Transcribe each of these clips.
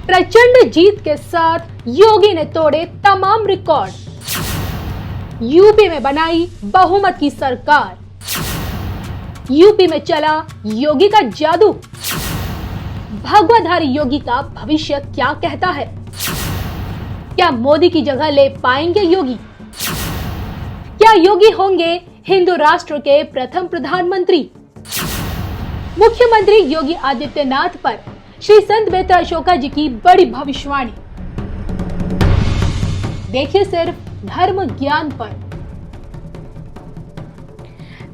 प्रचंड जीत के साथ योगी ने तोड़े तमाम रिकॉर्ड, यूपी में बनाई बहुमत की सरकार, यूपी में चला योगी का जादू। भगवाधारी योगी का भविष्य क्या कहता है? क्या मोदी की जगह ले पाएंगे योगी? क्या योगी होंगे हिंदू राष्ट्र के प्रथम प्रधानमंत्री? मुख्यमंत्री योगी आदित्यनाथ पर श्री संत बेहतर अशोका जी की बड़ी भविष्यवाणी। देखिए सिर्फ धर्म ज्ञान पर।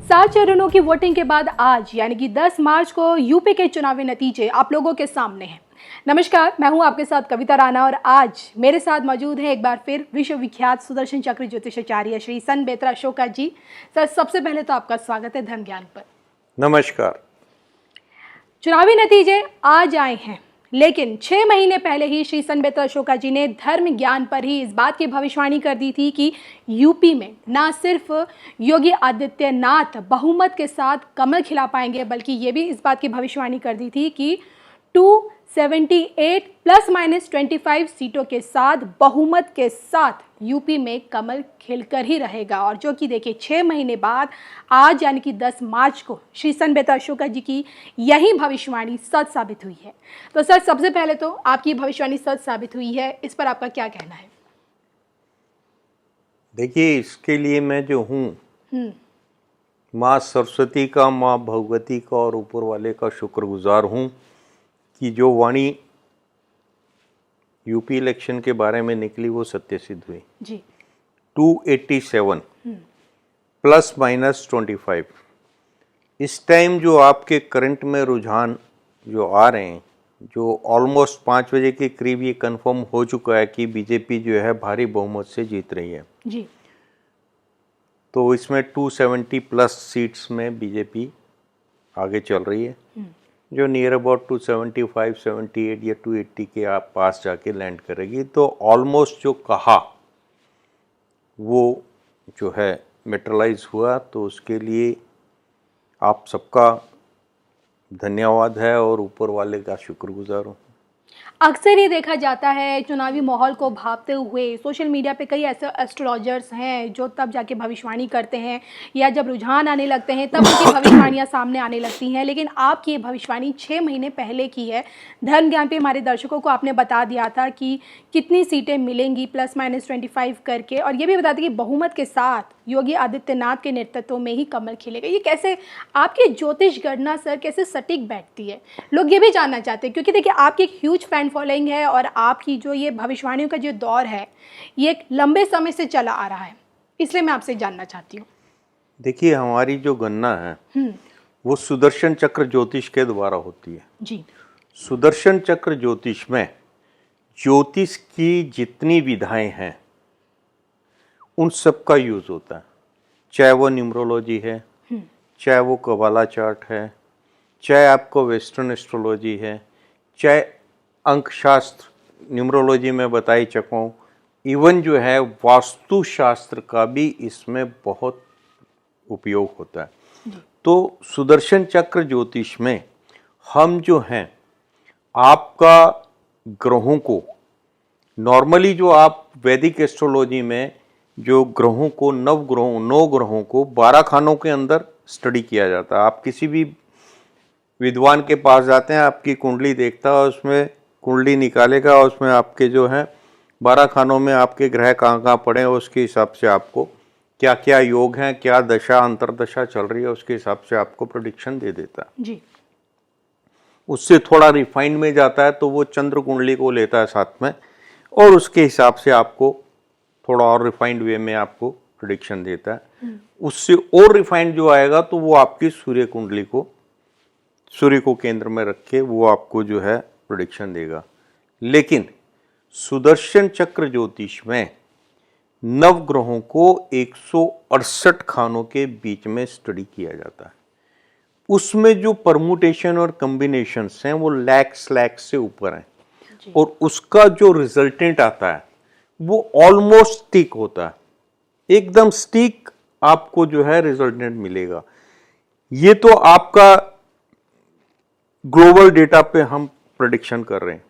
7 चरणों की वोटिंग के बाद आज यानी कि 10 मार्च को यूपी के चुनावी नतीजे आप लोगों के सामने हैं। नमस्कार, मैं हूं आपके साथ कविता राणा और आज मेरे साथ मौजूद हैं एक बार फिर विश्वविख्यात सुदर्शन चक्र ज्योतिषाचार्य श्री संत बेहतर अशोका जी। सर, सबसे पहले तो आपका स्वागत है धर्म ज्ञान पर। नमस्कार। चुनावी नतीजे आज आए हैं, लेकिन 6 महीने पहले ही श्री संत बेहतर अशोका जी ने धर्म ज्ञान पर ही इस बात की भविष्यवाणी कर दी थी कि यूपी में ना सिर्फ योगी आदित्यनाथ बहुमत के साथ कमल खिला पाएंगे, बल्कि ये भी इस बात की भविष्यवाणी कर दी थी कि 278 ± 25 सीटों के साथ बहुमत के साथ यूपी में कमल खिलकर ही रहेगा। और जो कि देखिए 6 महीने बाद आज यानी कि 10 मार्च को श्री संत बेहतर अशोका जी की यही भविष्यवाणी सच साबित हुई है। तो सर, सबसे पहले तो आपकी भविष्यवाणी सच साबित हुई है, इस पर आपका क्या कहना है? देखिए, इसके लिए मैं जो हूँ माँ सरस्वती का, माँ भगवती का और ऊपर वाले का शुक्रगुजार हूँ कि जो वाणी यूपी इलेक्शन के बारे में निकली वो सत्य सिद्ध हुई जी। 287 ± 25। इस टाइम जो आपके करंट में रुझान जो आ रहे हैं, जो ऑलमोस्ट 5 बजे के करीब ये कंफर्म हो चुका है कि बीजेपी जो है भारी बहुमत से जीत रही है जी। तो इसमें 270 प्लस सीट्स में बीजेपी आगे चल रही है, जो नियर अबाउट 275, 78 या 280 के आप पास जाके लैंड करेगी। तो ऑलमोस्ट जो कहा वो जो है मेटेरियलाइज हुआ, तो उसके लिए आप सबका धन्यवाद है और ऊपर वाले का शुक्रगुजार हूँ। अक्सर ये देखा जाता है चुनावी माहौल को भांपते हुए सोशल मीडिया पे कई ऐसे एस्ट्रोलॉजर्स हैं जो तब जाके भविष्यवाणी करते हैं या जब रुझान आने लगते हैं तब उनकी भविष्यवाणियां सामने आने लगती हैं, लेकिन आपकी ये भविष्यवाणी 6 महीने पहले की है। धर्म ज्ञान पे हमारे दर्शकों को आपने बता दिया था कि कितनी सीटें मिलेंगी ± 25 करके, और ये भी बता दें कि बहुमत के साथ योगी आदित्यनाथ के नेतृत्व में ही कमल खिलेगा। ये कैसे आपकी ज्योतिष गणना सर कैसे सटीक बैठती है? लोग ये भी जानना चाहते हैं, क्योंकि देखिए आपकी एक ह्यूज फैन फॉलोइंग है और आपकी जो ये भविष्यवाणियों का जो दौर है ये एक लंबे समय से चला आ रहा है, इसलिए मैं आपसे जानना चाहती हूँ। देखिए, हमारी जो गणना है वो सुदर्शन चक्र ज्योतिष के द्वारा होती है जी। सुदर्शन चक्र ज्योतिष में ज्योतिष की जितनी विधाएं हैं उन सब का यूज होता है, चाहे वो न्यूमरोलॉजी है, चाहे वो कबाला चार्ट है, चाहे आपको वेस्टर्न एस्ट्रोलॉजी है, चाहे अंकशास्त्र न्यूमरोलॉजी में बताई चुका हूँ, इवन जो है वास्तुशास्त्र का भी इसमें बहुत उपयोग होता है। तो सुदर्शन चक्र ज्योतिष में हम जो हैं आपका ग्रहों को नॉर्मली जो आप वैदिक एस्ट्रोलॉजी में जो ग्रहों को 9 ग्रहों को 12 खानों के अंदर स्टडी किया जाता है। आप किसी भी विद्वान के पास जाते हैं, आपकी कुंडली देखता है, उसमें कुंडली निकालेगा और उसमें आपके जो है 12 खानों में आपके ग्रह कहाँ पड़े हैं, उसके हिसाब से आपको क्या क्या योग हैं, क्या दशा अंतरदशा चल रही है, उसके हिसाब से आपको प्रेडिक्शन दे देता है जी। उससे थोड़ा रिफाइंड में जाता है तो वो चंद्र कुंडली को लेता है साथ में और उसके हिसाब से आपको थोड़ा और रिफाइंड वे में आपको प्रेडिक्शन देता है। उससे और रिफाइंड जो आएगा तो वो आपकी सूर्य कुंडली को, सूर्य को केंद्र में रख के वो आपको जो है प्रेडिक्शन देगा। लेकिन सुदर्शन चक्र ज्योतिष में नवग्रहों को 168 खानों के बीच में स्टडी किया जाता है। उसमें जो परमुटेशन और कॉम्बिनेशंस हैं वो लैक्स से ऊपर हैं और उसका जो रिजल्टेंट आता है वो ऑलमोस्ट स्टिक होता है, एकदम स्टिक आपको जो है रिजल्टेंट मिलेगा। ये तो आपका ग्लोबल डेटा पे हम प्रेडिक्शन कर रहे हैं,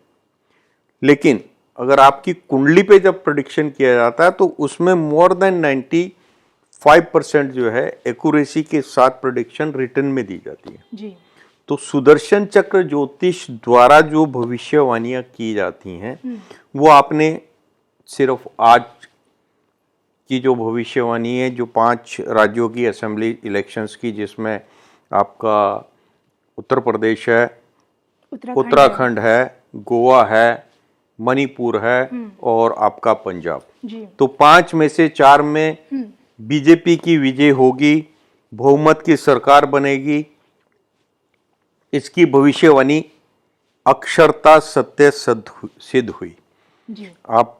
लेकिन अगर आपकी कुंडली पे जब प्रेडिक्शन किया जाता है तो उसमें मोर देन 95% जो है एक्यूरेसी के साथ प्रेडिक्शन रिटर्न में दी जाती है। जी। तो सुदर्शन चक्र ज्योतिष द्वारा जो भविष्यवाणियां की जाती हैं वो आपने सिर्फ आज की जो भविष्यवाणी है, जो 5 राज्यों की असेंबली इलेक्शंस की, जिसमें आपका उत्तर प्रदेश है, उत्तराखंड है, गोवा है, मणिपुर है और आपका पंजाब। जी। तो 5 में से 4 में बीजेपी की विजय होगी, बहुमत की सरकार बनेगी, इसकी भविष्यवाणी अक्षरता सत्य सिद्ध हुई। जी। आप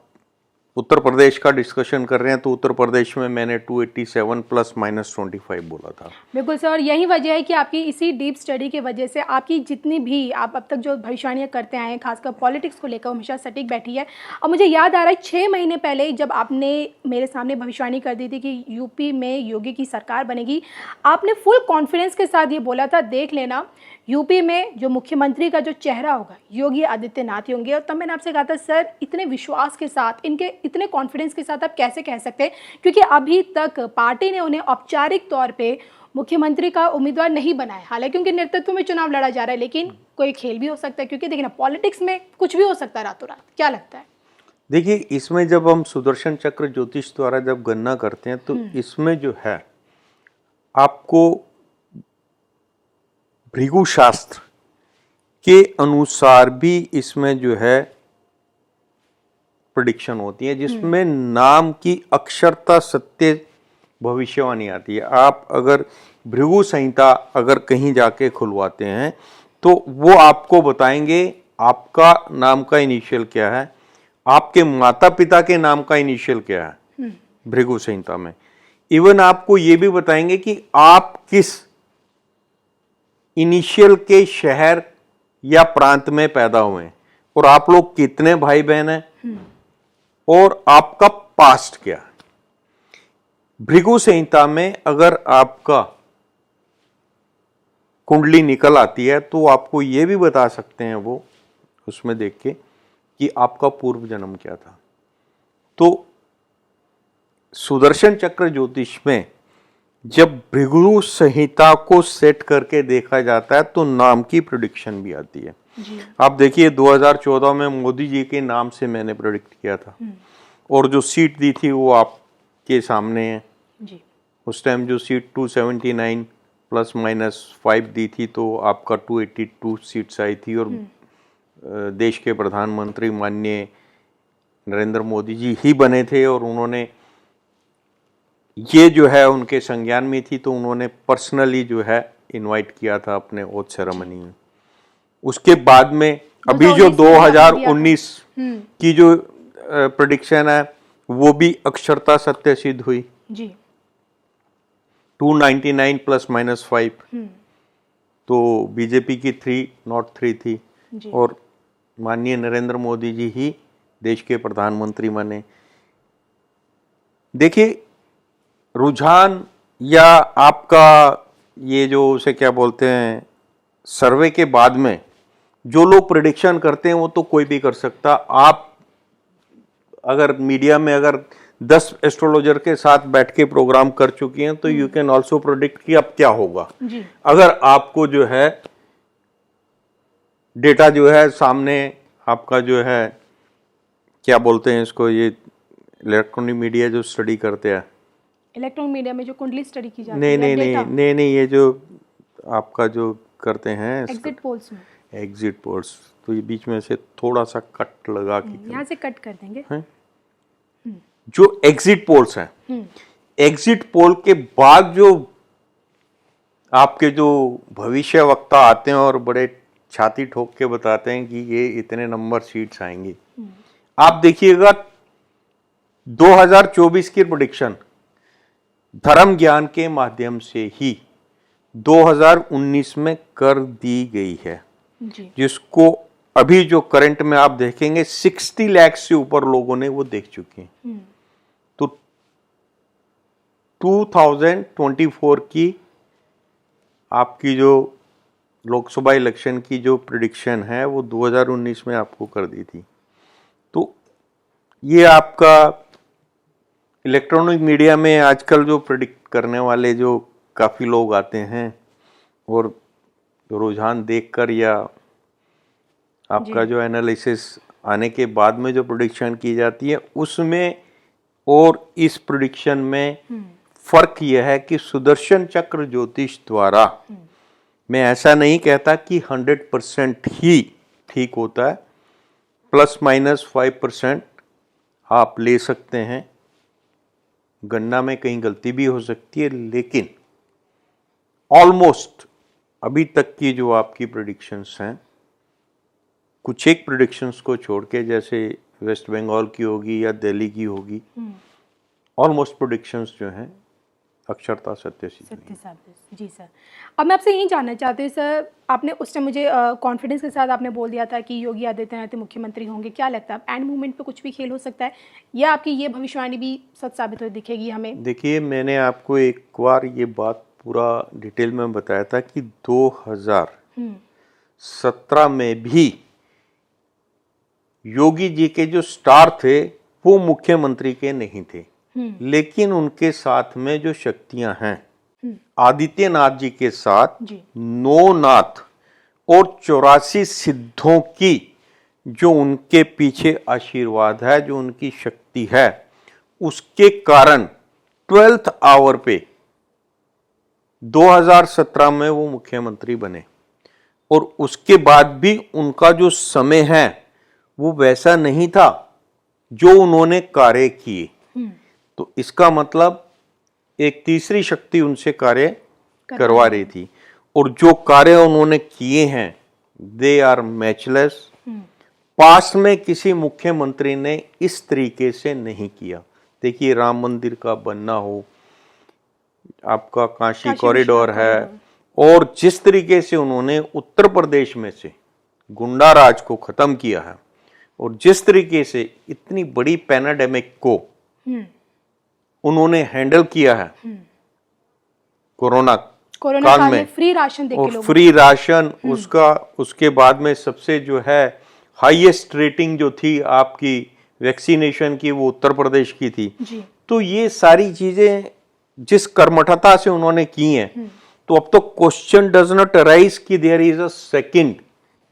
उत्तर प्रदेश का डिस्कशन कर रहे हैं तो उत्तर प्रदेश में मैंने 287 प्लस माइनस 25 बोला था। बिल्कुल सर, यही वजह है कि आपकी इसी डीप स्टडी की वजह से आपकी जितनी भी आप अब तक जो भविष्यवाणियां करते आए हैं, खासकर पॉलिटिक्स को लेकर, हमेशा सटीक बैठी है। और मुझे याद आ रहा है 6 महीने पहले जब आपने मेरे सामने भविष्यवाणी कर दी थी कि यूपी में योगी की सरकार बनेगी, आपने फुल कॉन्फिडेंस के साथ ये बोला था, देख लेना यूपी में जो मुख्यमंत्री का जो चेहरा होगा योगी आदित्यनाथ ही होंगे। और तब मैंने आपसे कहा था सर, इतने विश्वास के साथ, इनके इतने कॉन्फिडेंस के साथ आप कैसे कह सकते हैं, क्योंकि अभी तक पार्टी ने उन्हें औपचारिक तौर पे मुख्यमंत्री का उम्मीदवार नहीं बनाया। हालांकि उनके नेतृत्व में चुनाव लड़ा जा रहा है, लेकिन कोई खेल भी हो सकता है, क्योंकि देखिए ना, पॉलिटिक्स में कुछ भी हो सकता है रातों रात। क्या लगता है? देखिए, इसमें जब हम सुदर्शन चक्र ज्योतिष द्वारा जब गणना करते हैं तो इसमें जो है आपको भृगु शास्त्र के अनुसार भी इसमें जो है प्रेडिक्शन होती है, जिसमें नाम की अक्षरता सत्य भविष्यवाणी आती है। आप अगर भृगु संहिता अगर कहीं जाके खुलवाते हैं तो वो आपको बताएंगे आपका नाम का इनिशियल क्या है, आपके माता पिता के नाम का इनिशियल क्या है भृगु संहिता में। इवन आपको ये भी बताएंगे कि आप किस इनिशियल के शहर या प्रांत में पैदा हुए और आप लोग कितने भाई बहन हैं और आपका पास्ट क्या है। भृगु संहिता में अगर आपका कुंडली निकल आती है तो आपको यह भी बता सकते हैं वो उसमें देख के कि आपका पूर्व जन्म क्या था। तो सुदर्शन चक्र ज्योतिष में जब भृगु संहिता को सेट करके देखा जाता है तो नाम की प्रेडिक्शन भी आती है। आप देखिए 2014 में मोदी जी के नाम से मैंने प्रेडिक्ट किया था और जो सीट दी थी वो आपके सामने है जी। उस टाइम जो सीट 279 प्लस माइनस 5 दी थी तो आपका 282 सीट्स आई थी और देश के प्रधानमंत्री माननीय नरेंद्र मोदी जी ही बने थे और उन्होंने ये जो है उनके संज्ञान में थी तो उन्होंने पर्सनली जो है इनवाइट किया था अपने ओथ सेरेमनी में। उसके बाद में अभी जो 2019 की जो प्रेडिक्शन है वो भी अक्षरता सत्य सिद्ध हुई जी। 299 प्लस माइनस 5 तो बीजेपी की 303 थी और माननीय नरेंद्र मोदी जी ही देश के प्रधानमंत्री बने। देखिए, रुझान या आपका ये जो उसे क्या बोलते हैं सर्वे के बाद में जो लोग प्रेडिक्शन करते हैं वो तो कोई भी कर सकता। आप अगर मीडिया में अगर 10 एस्ट्रोलॉजर के साथ बैठ के प्रोग्राम कर चुकी हैं तो यू कैन ऑल्सो प्रेडिक्ट कि अब क्या होगा जी। अगर आपको जो है डेटा जो है सामने आपका जो है क्या बोलते हैं इसको, ये इलेक्ट्रॉनिक मीडिया जो स्टडी करते हैं, इलेक्ट्रॉनिक मीडिया में जो कुंडली स्टडी की जाती है नहीं ये जो आपका जो करते हैं एग्जिट पोल्स में, एग्जिट पोल्स, तो ये बीच में से थोड़ा सा कट लगा के यहाँ से कट कर देंगे हैं? जो एग्जिट पोल्स हैं, एग्जिट पोल के बाद जो आपके जो भविष्य वक्ता आते हैं और बड़े छाती ठोक के बताते हैं कि ये इतने नंबर सीट्स आएंगी। आप देखिएगा 2024 की प्रेडिक्शन धर्म ज्ञान के माध्यम से ही 2019 में कर दी गई है जी। जिसको अभी जो करंट में आप देखेंगे 60 लाख से ऊपर लोगों ने वो देख चुके हैं। तो 2024 की आपकी जो लोकसभा इलेक्शन की जो प्रेडिक्शन है वो 2019 में आपको कर दी थी। तो ये आपका इलेक्ट्रॉनिक मीडिया में आजकल जो प्रेडिक्ट करने वाले जो काफ़ी लोग आते हैं और रुझान देखकर या आपका जो एनालिसिस आने के बाद में जो प्रेडिक्शन की जाती है उसमें और इस प्रेडिक्शन में फर्क यह है कि सुदर्शन चक्र ज्योतिष द्वारा मैं ऐसा नहीं कहता कि 100% ही ठीक होता है, ±5% आप ले सकते हैं, गणना में कहीं गलती भी हो सकती है, लेकिन ऑलमोस्ट अभी तक की जो आपकी प्रेडिक्शंस हैं, कुछ एक प्रेडिक्शंस को छोड़ के, जैसे वेस्ट बंगाल की होगी या दिल्ली की होगी, ऑलमोस्ट प्रेडिक्शंस जो हैं अक्षरता सत्य साबित। जी सर, अब मैं आपसे यही जानना चाहती हूँ सर, आपने उस टाइम मुझे कॉन्फिडेंस के साथ आपने बोल दिया था कि योगी आदित्यनाथ मुख्यमंत्री होंगे। क्या लगता है एंड मोमेंट पे कुछ भी खेल हो सकता है या आपकी ये भविष्यवाणी भी सच साबित हो दिखेगी हमें? देखिए, मैंने आपको एक बार ये बात पूरा डिटेल में बताया था कि 2017 में भी योगी जी के जो स्टार थे वो मुख्यमंत्री के नहीं थे, लेकिन उनके साथ में जो शक्तियां हैं, आदित्यनाथ जी के साथ 9 नाथ और 84 सिद्धों की जो उनके पीछे आशीर्वाद है, जो उनकी शक्ति है, उसके कारण 12th आवर पे 2017 में वो मुख्यमंत्री बने। और उसके बाद भी उनका जो समय है वो वैसा नहीं था जो उन्होंने कार्य किए। तो इसका मतलब एक तीसरी शक्ति उनसे कार्य करवा रही थी, और जो कार्य उन्होंने किए हैं दे आर मैचलेस। पास्ट में किसी मुख्यमंत्री ने इस तरीके से नहीं किया। देखिए, राम मंदिर का बनना हो, आपका काशी कॉरिडोर है, और जिस तरीके से उन्होंने उत्तर प्रदेश में से गुंडा राज को खत्म किया है, और जिस तरीके से इतनी बड़ी पैनाडेमिक को उन्होंने हैंडल किया है, कोरोना काल में फ्री राशन देके और फ्री राशन, उसके बाद में सबसे जो है हाईएस्ट रेटिंग जो थी आपकी वैक्सीनेशन की, वो उत्तर प्रदेश की थी जी। तो ये सारी चीजें जिस कर्मठता से उन्होंने की हैं, तो अब तो क्वेश्चन डज नॉट अराइज कि there is a second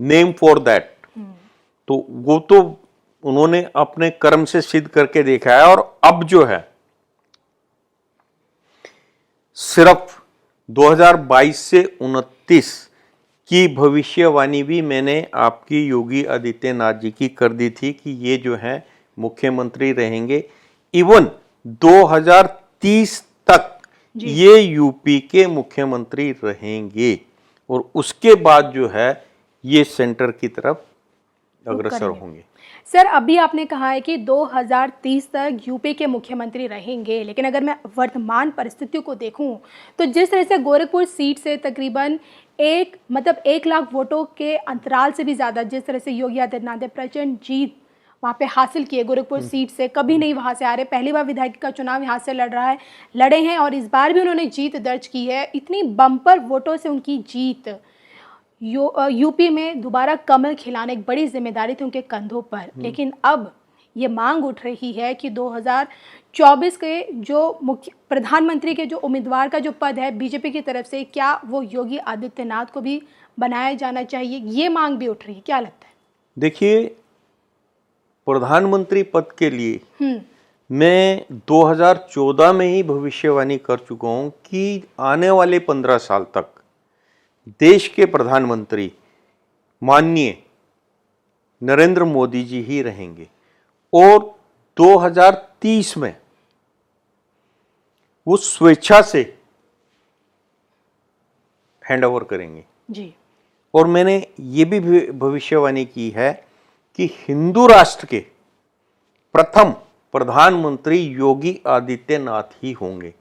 name for that. तो वो तो उन्होंने अपने कर्म से सिद्ध करके देखा है। और अब जो है सिर्फ 2022 से 29 की भविष्यवाणी भी मैंने आपकी योगी आदित्यनाथ जी की कर दी थी कि ये जो है मुख्यमंत्री रहेंगे। इवन 2030 तक ये यूपी के मुख्यमंत्री रहेंगे, और उसके बाद जो है ये सेंटर की तरफ अग्रसर होंगे। सर, अभी आपने कहा है कि 2030 तक यूपी के मुख्यमंत्री रहेंगे, लेकिन अगर मैं वर्तमान परिस्थितियों को देखूं तो जिस तरह से गोरखपुर सीट से तकरीबन 1 लाख वोटों के अंतराल से भी ज़्यादा जिस तरह से योगी आदित्यनाथ ने प्रचंड जीत वहाँ पे हासिल की है, गोरखपुर सीट से कभी नहीं वहाँ से आ रहे, पहली बार विधायक का चुनाव यहाँ से लड़े हैं और इस बार भी उन्होंने जीत दर्ज की है। इतनी बम्पर वोटों से उनकी जीत, यूपी में दोबारा कमल खिलाने एक बड़ी जिम्मेदारी थी उनके कंधों पर। लेकिन अब ये मांग उठ रही है कि 2024 के जो मुख्य प्रधानमंत्री के जो उम्मीदवार का जो पद है बीजेपी की तरफ से, क्या वो योगी आदित्यनाथ को भी बनाया जाना चाहिए? ये मांग भी उठ रही है, क्या लगता है? देखिए, प्रधानमंत्री पद के लिए मैं 2014 में ही भविष्यवाणी कर चुका हूं कि आने वाले 15 साल तक देश के प्रधानमंत्री माननीय नरेंद्र मोदी जी ही रहेंगे, और 2030 में वो स्वेच्छा से हैंडओवर करेंगे जी। और मैंने ये भी भविष्यवाणी की है कि हिंदू राष्ट्र के प्रथम प्रधानमंत्री योगी आदित्यनाथ ही होंगे।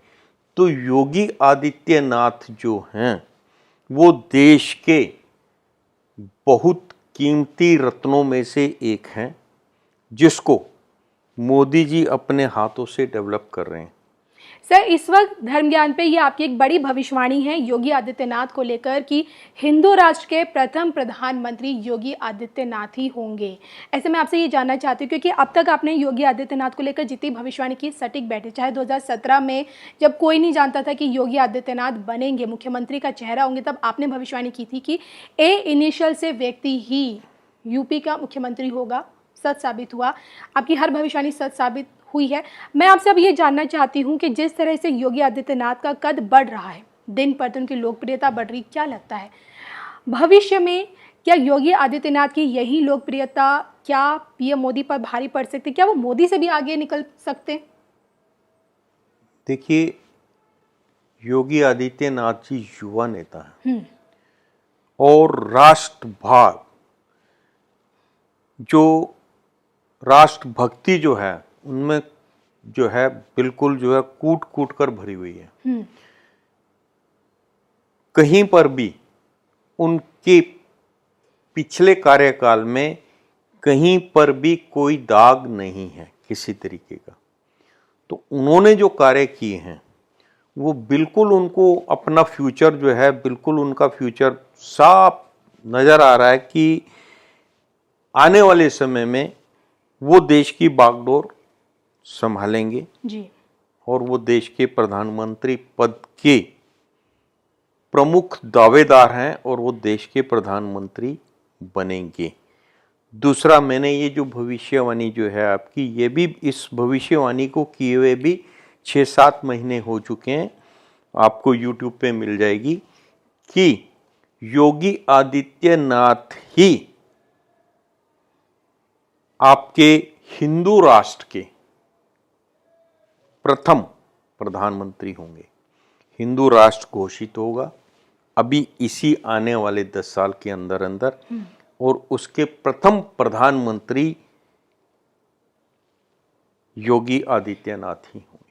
तो योगी आदित्यनाथ जो हैं वो देश के बहुत कीमती रत्नों में से एक हैं, जिसको मोदी जी अपने हाथों से डेवलप कर रहे हैं। सर, इस वक्त धर्म ज्ञान पे ये आपकी एक बड़ी भविष्यवाणी है योगी आदित्यनाथ को लेकर कि हिंदू राष्ट्र के प्रथम प्रधानमंत्री योगी आदित्यनाथ ही होंगे। ऐसे में आपसे ये जानना चाहती हूँ क्योंकि अब तक आपने योगी आदित्यनाथ को लेकर जितनी भविष्यवाणी की सटीक बैठे, चाहे 2017 में जब कोई नहीं जानता था कि योगी आदित्यनाथ बनेंगे, मुख्यमंत्री का चेहरा होंगे, तब आपने भविष्यवाणी की थी कि ए इनिशियल से व्यक्ति ही यूपी का मुख्यमंत्री होगा। सच साबित हुआ, आपकी हर भविष्यवाणी सच साबित हुई है। मैं आपसे अब ये जानना चाहती हूँ कि जिस तरह से योगी आदित्यनाथ का कद बढ़ रहा है, दिन पर दिन उनकी लोकप्रियता बढ़ रही, क्या लगता है भविष्य में क्या योगी आदित्यनाथ की यही लोकप्रियता क्या पीएम मोदी पर भारी पड़ सकती है? क्या वो मोदी से भी आगे निकल सकते हैं? देखिए, योगी आदित्यनाथ जी युवा नेता हैं और राष्ट्रभाव, जो राष्ट्रभक्ति जो है उनमें जो है बिल्कुल जो है कूट कूट कर भरी हुई है। कहीं पर भी उनके पिछले कार्यकाल में कहीं पर भी कोई दाग नहीं है किसी तरीके का। तो उन्होंने जो कार्य किए हैं वो बिल्कुल उनको अपना फ्यूचर जो है, बिल्कुल उनका फ्यूचर साफ नजर आ रहा है कि आने वाले समय में वो देश की बागडोर संभालेंगे जी। और वो देश के प्रधानमंत्री पद के प्रमुख दावेदार हैं और वो देश के प्रधानमंत्री बनेंगे। दूसरा, मैंने ये जो भविष्यवाणी जो है आपकी, ये भी इस भविष्यवाणी को किए हुए भी 6-7 महीने हो चुके हैं, आपको YouTube पे मिल जाएगी, कि योगी आदित्यनाथ ही आपके हिंदू राष्ट्र के प्रथम प्रधानमंत्री होंगे। हिंदू राष्ट्र घोषित होगा अभी इसी आने वाले 10 साल के अंदर अंदर, और उसके प्रथम प्रधानमंत्री योगी आदित्यनाथ ही होंगे।